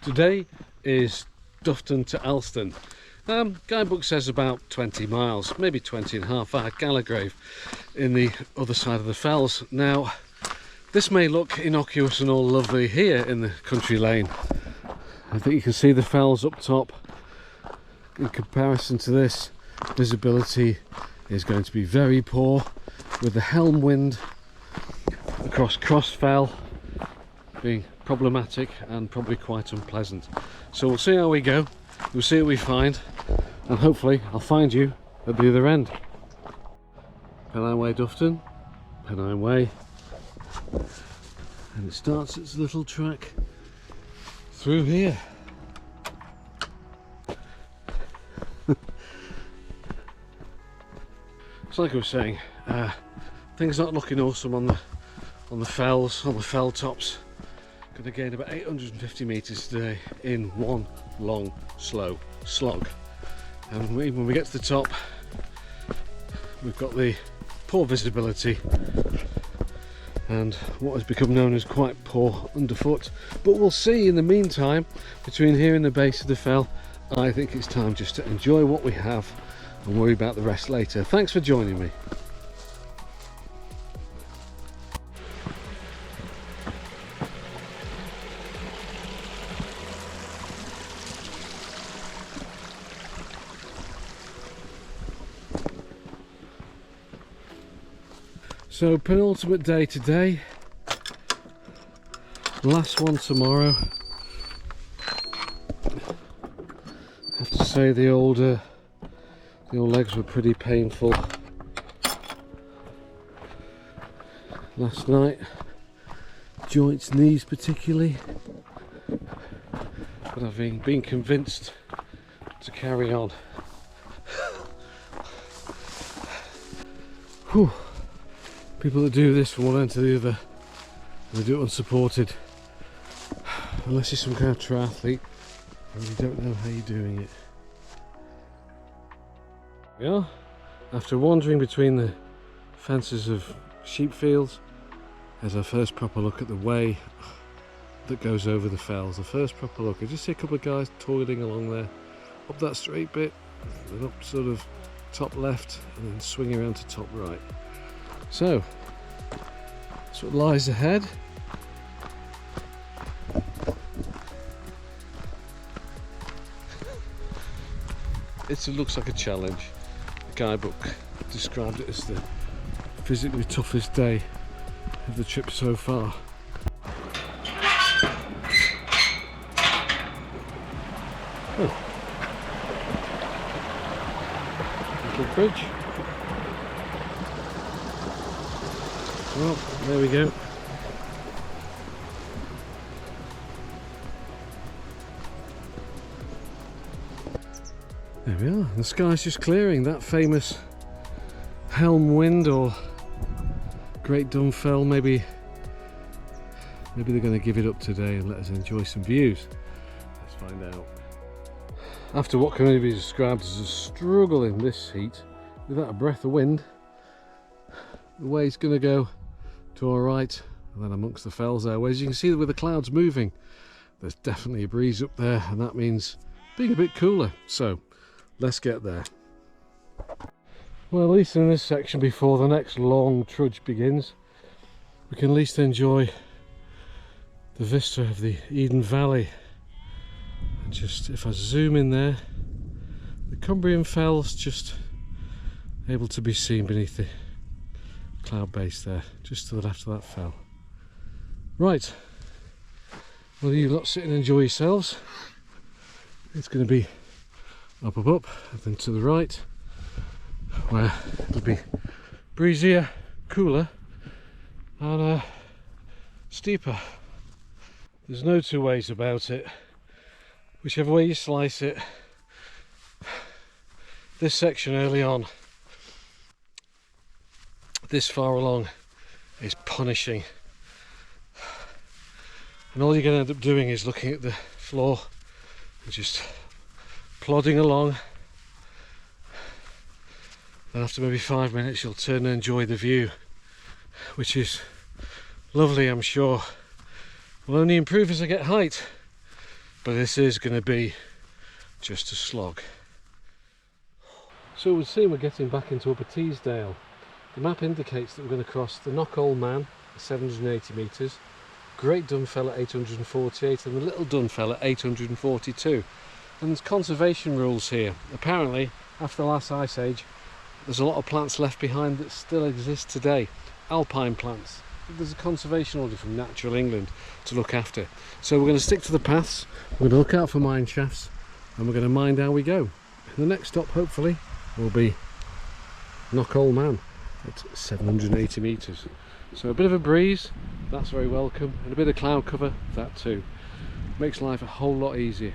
Today is Dufton to Alston. Guidebook says about 20 miles, maybe 20 and a half. I had Gallagher in the other side of the fells. Now, this may look innocuous and all lovely here in the country lane. I think you can see the fells up top. In comparison to this, visibility is going to be very poor with the Helm Wind across Crossfell being problematic and probably quite unpleasant. So we'll see how we go, we'll see what we find, and hopefully I'll find you at the other end. Pennine Way, Dufton, Pennine Way, and it starts its little track through here. It's like I was saying, things not looking awesome on the fells, on the fell tops. Going to gain about 850 metres today in one long, slow slog. And when we get to the top, we've got the poor visibility and what has become known as quite poor underfoot. But we'll see. In the meantime, between here and the base of the fell, I think it's time just to enjoy what we have and worry about the rest later. Thanks for joining me. So, penultimate day today, last one tomorrow. I have to say the old legs were pretty painful last night, joints, knees particularly, but I've been convinced to carry on. Whew. People that do this from one end to the other, they do it unsupported. Unless you're some kind of triathlete, I really don't know how you're doing it. We are, after wandering between the fences of sheep fields, there's our first proper look at the way that goes over the fells. The first proper look. I just see a couple of guys toiling along there, up that straight bit, then up sort of top left, and then swing around to top right. So, that's what lies ahead. It looks like a challenge. The guidebook described it as the physically toughest day of the trip so far. Oh. Little bridge. Well, there we go. There we are. The sky's just clearing. That famous Helm Wind or Great Dun Fell. Maybe they're going to give it up today and let us enjoy some views. Let's find out. After what can only be described as a struggle in this heat, without a breath of wind, the way's going to go to our right and then amongst the fells there. As you can see with the clouds moving, there's definitely a breeze up there, and that means being a bit cooler. So let's get there. Well, at least in this section before the next long trudge begins, we can at least enjoy the vista of the Eden Valley. And just if I zoom in there, the Cumbrian Fells just able to be seen beneath the cloud base there, just to the left of that fell. Right, well, you lot sit and enjoy yourselves. It's going to be up, and then to the right, where it'll be breezier, cooler, and steeper. There's no two ways about it. Whichever way you slice it, this section early on, this far along, is punishing, and all you're going to end up doing is looking at the floor and just plodding along. Then after maybe 5 minutes you'll turn and enjoy the view, which is lovely, I'm sure. Will only improve as I get height. but this is going to be just a slog. So it would seem we're getting back into Upper Teesdale. The map indicates that we're going to cross the Knockall Man at 780 metres, Great Dunfell at 848 and the Little Dunfell at 842. And there's conservation rules here. Apparently, after the last ice age, there's a lot of plants left behind that still exist today. Alpine plants. There's a conservation order from Natural England to look after. So we're going to stick to the paths, we're going to look out for mine shafts, and we're going to mind how we go. And the next stop, hopefully, will be Knockall Man at 780 metres. So a bit of a breeze, that's very welcome, and a bit of cloud cover, that too. Makes life a whole lot easier.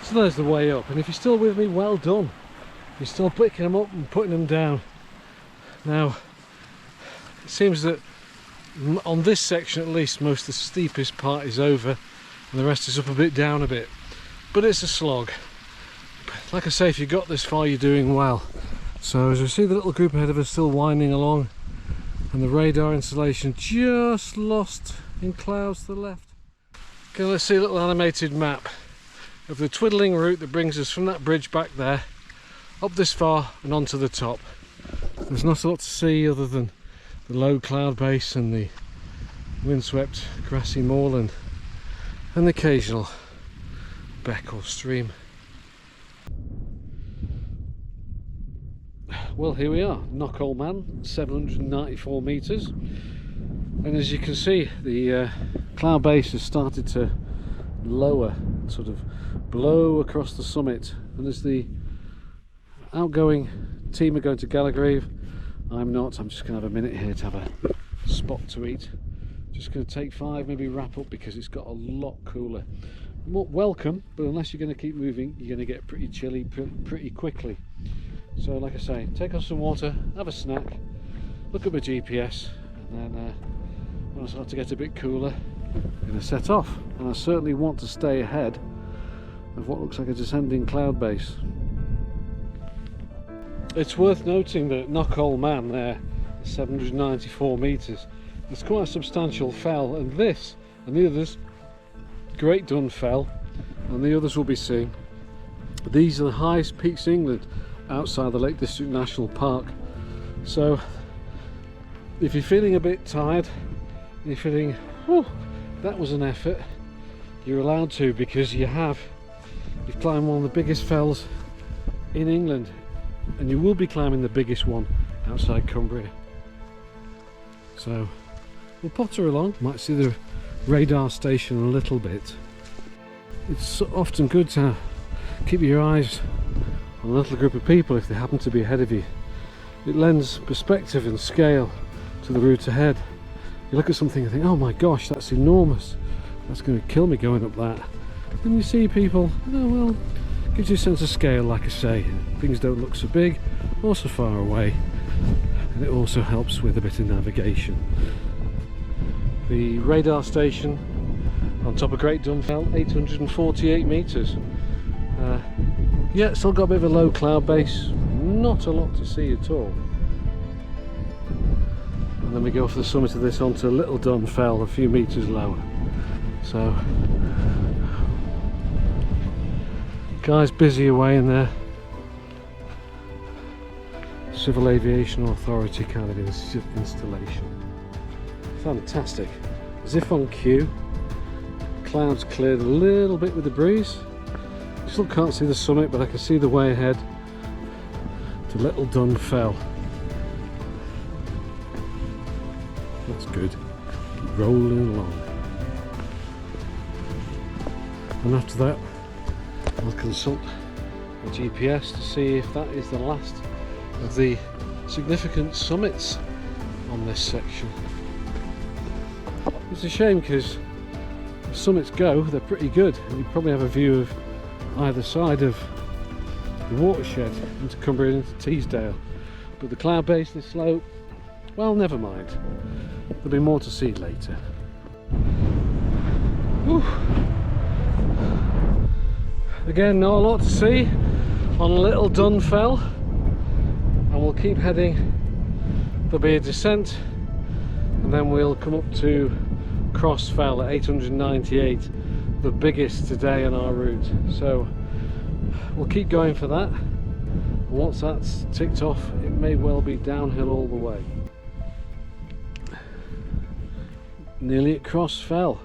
So there's the way up, and if you're still with me, well done. You're still picking them up and putting them down. Now, it seems that on this section at least, most of the steepest part is over and the rest is up a bit, down a bit. But it's a slog. Like I say, if you got this far, you're doing well. So as we see the little group ahead of us still winding along, and the radar installation just lost in clouds to the left. Okay, let's see a little animated map of the twiddling route that brings us from that bridge back there, up this far and onto the top. There's not a lot to see other than the low cloud base and the windswept grassy moorland and the occasional beck or stream. Well, here we are, Knockall Man, 794 metres, and as you can see, the cloud base has started to lower, sort of blow across the summit, and as the outgoing team are going to Gallagher, I'm not. I'm just going to have a minute here to have a spot to eat. Just going to take 5, maybe wrap up, because it's got a lot cooler. Welcome, but unless you're going to keep moving, you're going to get pretty chilly pretty quickly. So like I say, take on some water, have a snack, look at my GPS, and then when I start to get a bit cooler, I'm going to set off. And I certainly want to stay ahead of what looks like a descending cloud base. It's worth noting that Knockall Man there is 794 metres. It's quite a substantial fell, and this and the others, Great Dunfell and the others will be seen. These are the highest peaks in England outside the Lake District National Park. So if you're feeling a bit tired, you're feeling, oh, that was an effort, you're allowed to, because you've climbed one of the biggest fells in England, and you will be climbing the biggest one outside Cumbria. So we'll potter along, might see the radar station a little bit. It's often good to keep your eyes on a little group of people if they happen to be ahead of you. It lends perspective and scale to the route ahead. You look at something and think, oh my gosh, that's enormous, that's going to kill me going up that. And you see people, oh well, gives you a sense of scale, like I say. Things don't look so big or so far away, and it also helps with a bit of navigation. The radar station on top of Great Dunfell, 848 metres. Yeah, still got a bit of a low cloud base, not a lot to see at all. And then we go for the summit of this onto Little Dunfell, a few metres lower. So guys busy away in their Civil Aviation Authority kind of installation. Fantastic, as if on cue. Clouds cleared a little bit with the breeze. Still can't see the summit, but I can see the way ahead to Little Dunfell. That's good. Keep rolling along. And after that, I'll consult the GPS to see if that is the last of the significant summits on this section. It's a shame because the summits go, they're pretty good, and you probably have a view of either side of the watershed into Cumbria and into Teesdale, but the cloud base and the slope, well, never mind, there'll be more to see later. Whew. Again, not a lot to see, on Little Dun Fell, and we'll keep heading. There'll be a descent, and then we'll come up to Cross Fell at 898, the biggest today on our route. So we'll keep going for that, and once that's ticked off, it may well be downhill all the way. Nearly at Cross Fell,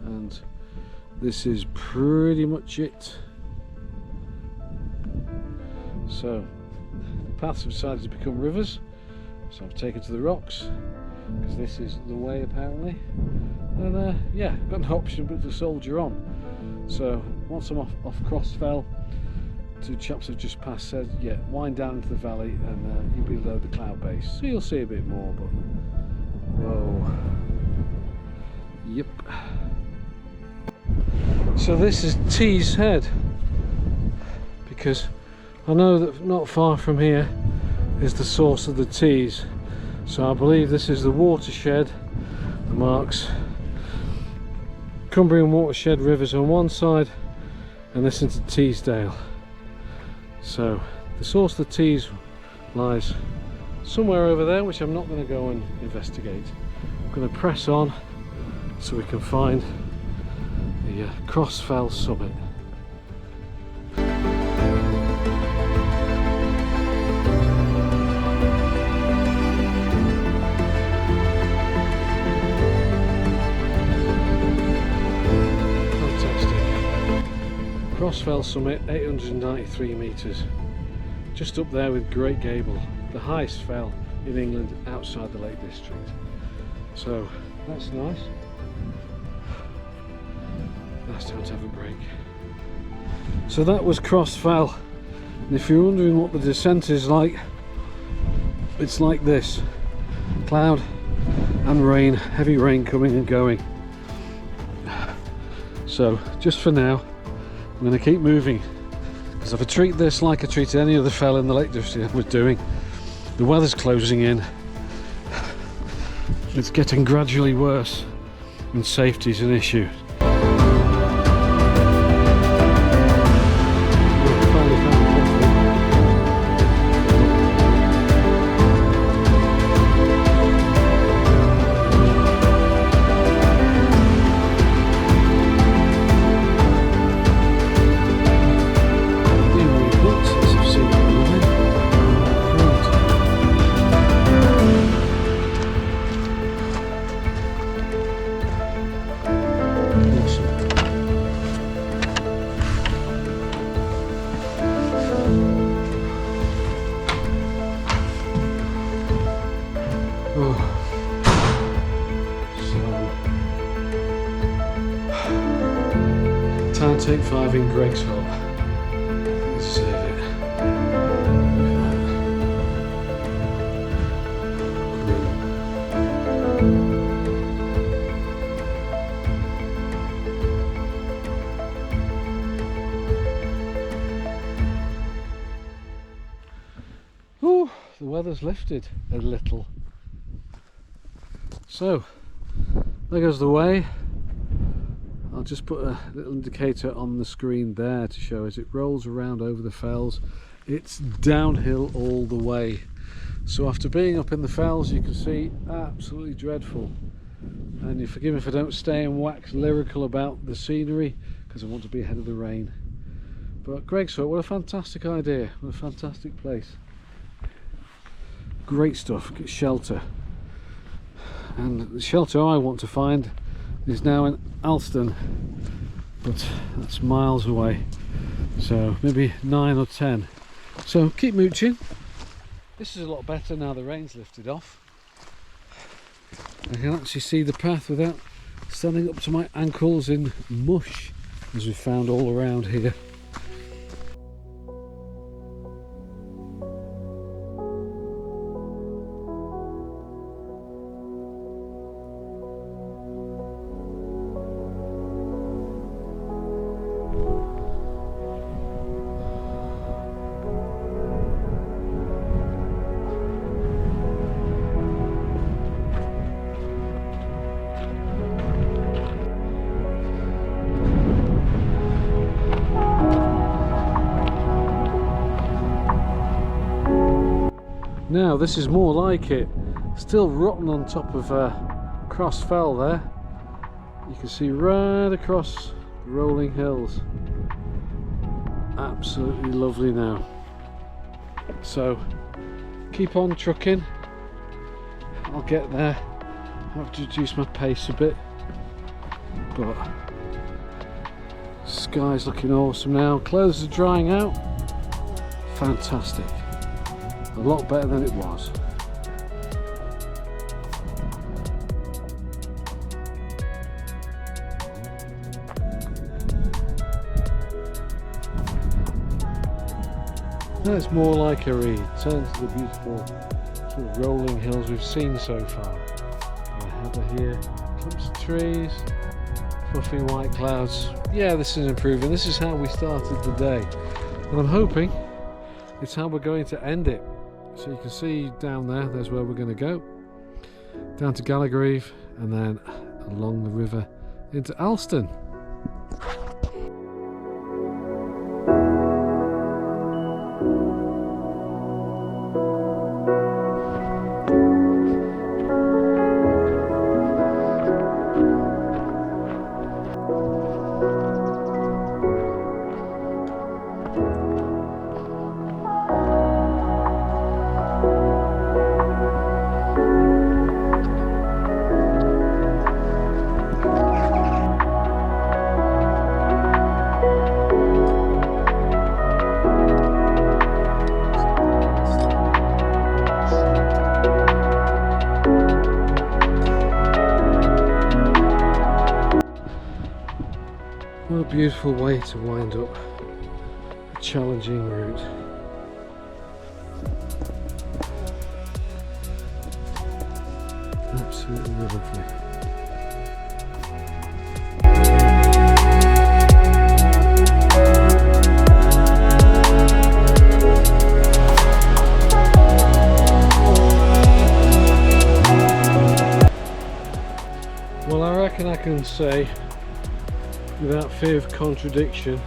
and this is pretty much it. So paths have decided to become rivers, so I've taken to the rocks because this is the way apparently, and yeah, got no option but to soldier on. So once I'm off Cross Fell, two chaps have just passed said, yeah, wind down into the valley and you'll be below the cloud base, so you'll see a bit more. But whoa, yep. So this is Tees Head, because I know that not far from here is the source of the Tees, so I believe this is the watershed that marks Cumbrian watershed rivers on one side and this into Teesdale. So the source of the Tees lies somewhere over there, which I'm not going to go and investigate. I'm going to press on so we can find the Cross Fell summit. Cross Fell summit, 893 metres, just up there with Great Gable, the highest fell in England outside the Lake District. So that's nice. Nice time to have a break. So that was Cross Fell, and if you're wondering what the descent is like, it's like this: cloud and rain, heavy rain coming and going. So just for now, I'm going to keep moving, because if I treat this like I treated any other fell in the Lake District I was doing, the weather's closing in, it's getting gradually worse, and safety's an issue. Take 5 in Greg's Hut. Deserve it. Ooh, the weather's lifted a little. So there goes the way. I'll just put a little indicator on the screen there to show as it rolls around over the fells, it's downhill all the way. So after being up in the fells, you can see absolutely dreadful, and you forgive me if I don't stay and wax lyrical about the scenery because I want to be ahead of the rain. But Greg's Hut, what a fantastic idea, what a fantastic place. Great stuff, get shelter, and the shelter I want to find is now in Alston, but that's miles away, so maybe 9 or 10. So keep mooching. This is a lot better now the rain's lifted off. I can actually see the path without standing up to my ankles in mush, as we've found all around here. Now this is more like it. Still rotten on top of Cross Fell there. You can see right across the rolling hills. Absolutely lovely now. So keep on trucking. I'll get there. I have to reduce my pace a bit, but sky's looking awesome now. Clothes are drying out. Fantastic. A lot better than it was. That's more like a reed. Turn to the beautiful sort of rolling hills we've seen so far. Heather here, clumps of trees, fluffy white clouds. Yeah, this is improving. This is how we started the day, and I'm hoping it's how we're going to end it. So you can see down there, there's where we're going to go. Down to Gallagher, and then along the river into Alston. What a beautiful way to wind up a challenging route. Absolutely lovely. Well, I reckon I can say without fear of contradiction,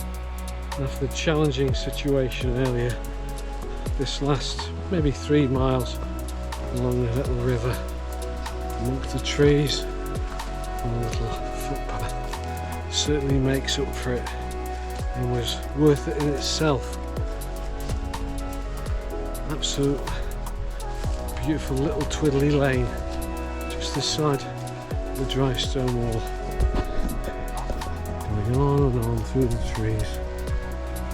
after the challenging situation earlier, this last maybe 3 miles along the little river amongst the trees and a little footpath certainly makes up for it and was worth it in itself. Absolute beautiful little twiddly lane just this side of the dry stone wall. On and on through the trees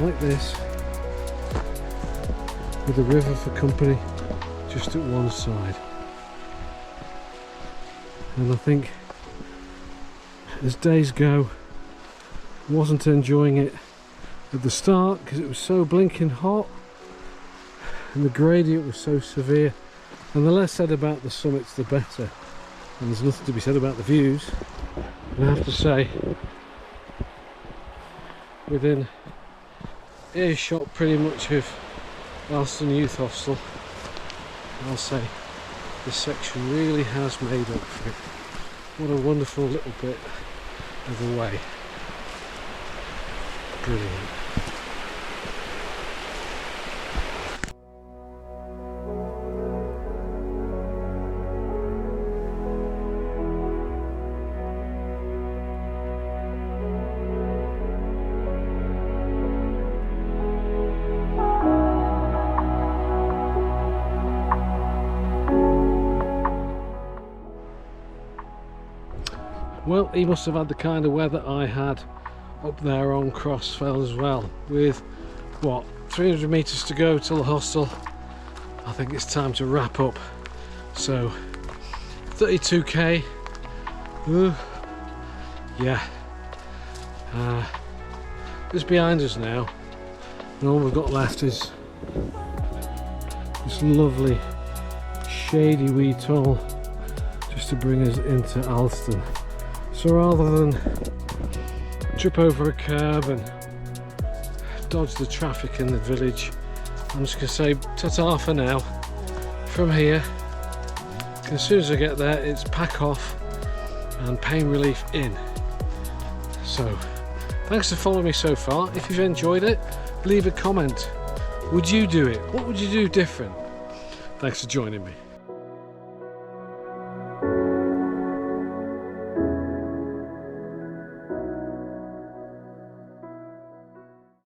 like this, with the river for company just at one side. And I think as days go, wasn't enjoying it at the start because it was so blinking hot and the gradient was so severe, and the less said about the summits the better, and there's nothing to be said about the views. And I have to say, within earshot pretty much of Alston Youth Hostel, I'll say this section really has made up for it. What a wonderful little bit of the way. Brilliant. Well, he must have had the kind of weather I had up there on Cross Fell as well, with what, 300 metres to go till the hostel. I think it's time to wrap up. So 32k, yeah, it's behind us now, and all we've got left is this lovely shady wee tunnel just to bring us into Alston. So rather than trip over a curb and dodge the traffic in the village, I'm just going to say ta-ta for now. From here, as soon as I get there, it's pack off and pain relief in. So thanks for following me so far. If you've enjoyed it, leave a comment. Would you do it? What would you do different? Thanks for joining me.